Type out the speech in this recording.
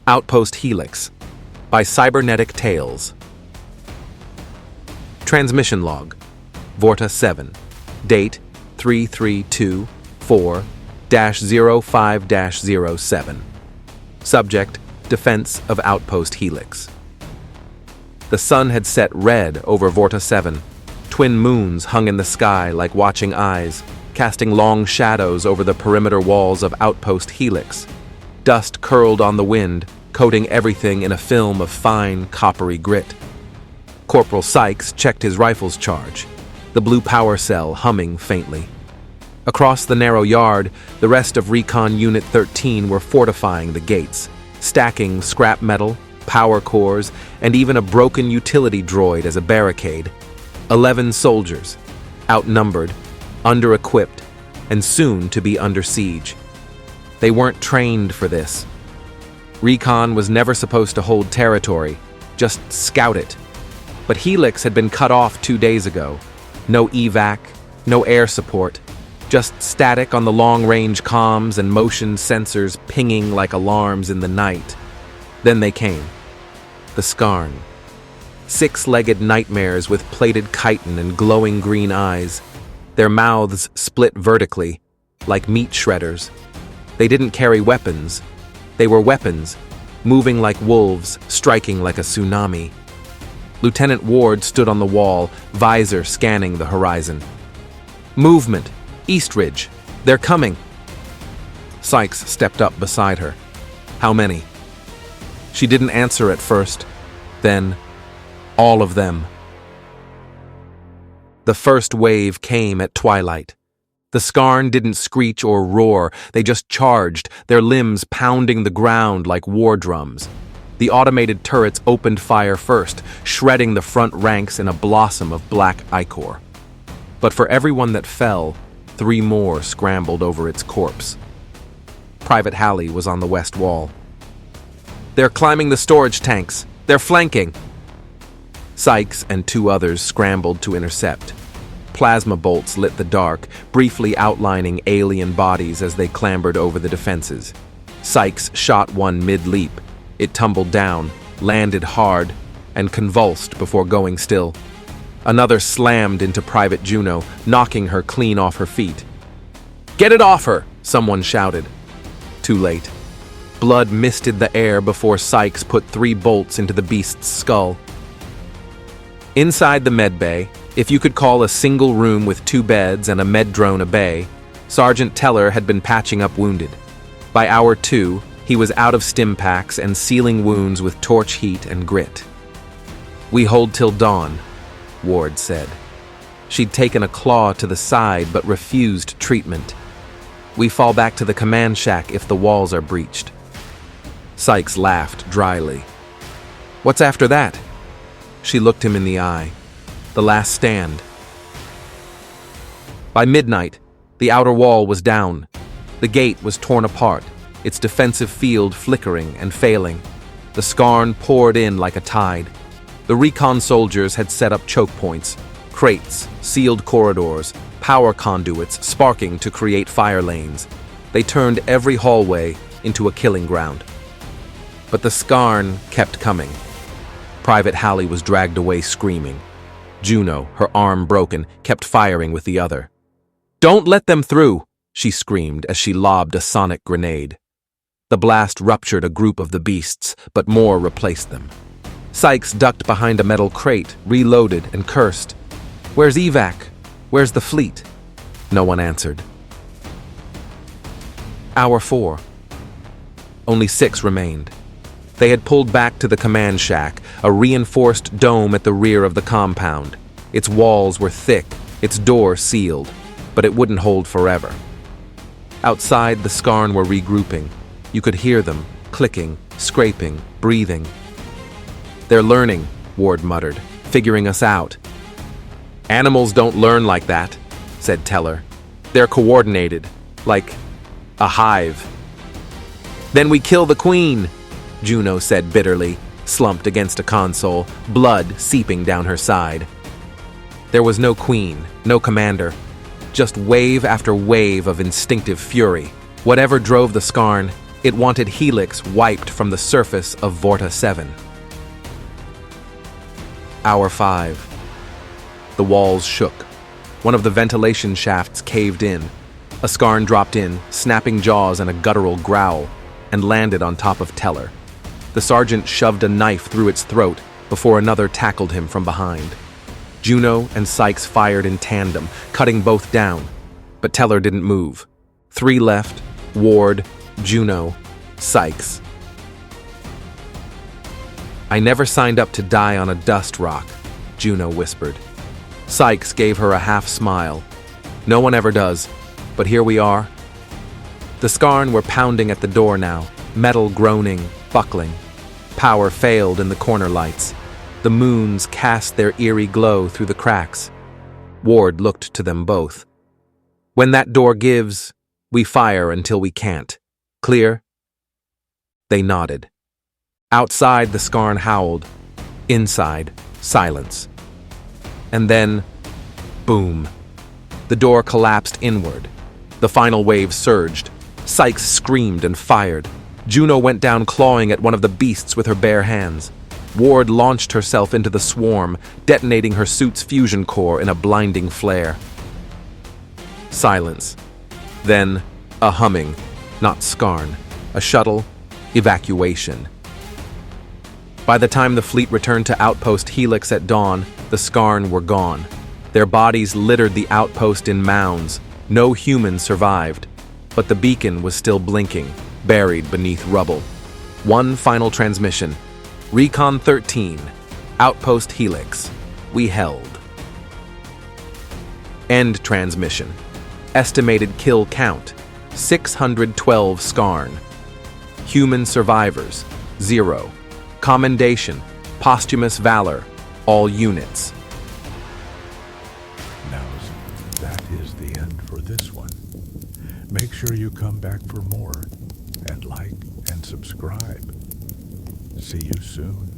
Outpost Helix by Cybernetic Tales. Transmission log, Vorta 7, date 3324-05-07. Subject, defense of Outpost Helix. The sun had set red over Vorta 7. Twin moons hung in the sky like watching eyes, casting long shadows over the perimeter walls of Outpost Helix. Dust curled on the wind, coating everything in a film of fine, coppery grit. Corporal Sykes checked his rifle's charge, the blue power cell humming faintly. Across the narrow yard, the rest of Recon Unit 13 were fortifying the gates, stacking scrap metal, power cores, and even a broken utility droid as a barricade. 11 soldiers, outnumbered, under-equipped, and soon to be under siege. They weren't trained for this. Recon was never supposed to hold territory, just scout it. But Helix had been cut off 2 days ago. No evac, no air support, just static on the long-range comms and motion sensors pinging like alarms in the night. Then they came. The Scarn. Six-legged nightmares with plated chitin and glowing green eyes. Their mouths split vertically, like meat shredders. They didn't carry weapons. They were weapons, moving like wolves, striking like a tsunami. Lieutenant Ward stood on the wall, visor scanning the horizon. Movement! East Ridge! They're coming! Sykes stepped up beside her. How many? She didn't answer at first. Then, all of them. The first wave came at twilight. The Scarn didn't screech or roar, they just charged, their limbs pounding the ground like war drums. The automated turrets opened fire first, shredding the front ranks in a blossom of black ichor. But for everyone that fell, 3 more scrambled over its corpse. Private Halley was on the west wall. They're climbing the storage tanks. They're flanking. Sykes and 2 others scrambled to intercept. Plasma bolts lit the dark, briefly outlining alien bodies as they clambered over the defenses. Sykes shot one mid-leap. It tumbled down, landed hard, and convulsed before going still. Another slammed into Private Juno, knocking her clean off her feet. "Get it off her!" someone shouted. Too late. Blood misted the air before Sykes put 3 bolts into the beast's skull. Inside the medbay, if you could call a single room with 2 beds and a med drone a bay, Sergeant Teller had been patching up wounded. By hour 2, he was out of stim packs and sealing wounds with torch heat and grit. "We hold till dawn," Ward said. She'd taken a claw to the side but refused treatment. "We fall back to the command shack if the walls are breached." Sykes laughed dryly. "What's after that?" She looked him in the eye. The last stand. By midnight, the outer wall was down. The gate was torn apart, its defensive field flickering and failing. The Scarn poured in like a tide. The Recon soldiers had set up choke points, crates, sealed corridors, power conduits sparking to create fire lanes. They turned every hallway into a killing ground. But the Scarn kept coming. Private Halley was dragged away screaming. Juno, her arm broken, kept firing with the other. "Don't let them through!" she screamed as she lobbed a sonic grenade. The blast ruptured a group of the beasts, but more replaced them. Sykes ducked behind a metal crate, reloaded, and cursed. "Where's evac? Where's the fleet?" No one answered. Hour 4. Only 6 remained. They had pulled back to the command shack, a reinforced dome at the rear of the compound. Its walls were thick, its door sealed, but it wouldn't hold forever. Outside, the Scarn were regrouping. You could hear them, clicking, scraping, breathing. "They're learning," Ward muttered, "figuring us out." "Animals don't learn like that," said Teller. "They're coordinated, like a hive." "Then we kill the Queen," Juno said bitterly, slumped against a console, blood seeping down her side. There was no queen, no commander, just wave after wave of instinctive fury. Whatever drove the Scarn, It wanted Helix wiped from the surface of Vorta 7. Hour 5. The walls shook. One of the ventilation shafts caved in. A Scarn dropped in, snapping jaws and a guttural growl, and landed on top of Teller. The sergeant shoved a knife through its throat before another tackled him from behind. Juno and Sykes fired in tandem, cutting both down, but Teller didn't move. 3 left: Ward, Juno, Sykes. "I never signed up to die on a dust rock," Juno whispered. Sykes gave her a half smile. "No one ever does, but here we are." The Scarn were pounding at the door now, metal groaning, buckling. Power failed in the corner lights. The moons cast their eerie glow through the cracks. Ward looked to them both. "When that door gives, we fire until we can't. Clear?" They nodded. Outside, the Scarn howled. Inside, silence. And then, boom. The door collapsed inward. The final wave surged. Sykes screamed and fired. Juno went down clawing at one of the beasts with her bare hands. Ward launched herself into the swarm, detonating her suit's fusion core in a blinding flare. Silence. Then, a humming, not Scarn. A shuttle, evacuation. By the time the fleet returned to Outpost Helix at dawn, the Scarn were gone. Their bodies littered the outpost in mounds. No human survived. But the beacon was still blinking, buried beneath rubble. One final transmission. Recon 13, Outpost Helix. We held. End transmission. Estimated kill count, 612 Scarn. Human survivors, 0. Commendation, posthumous valor, all units. Now, that is the end for this one. Make sure you come back for more, and like and subscribe. See you soon.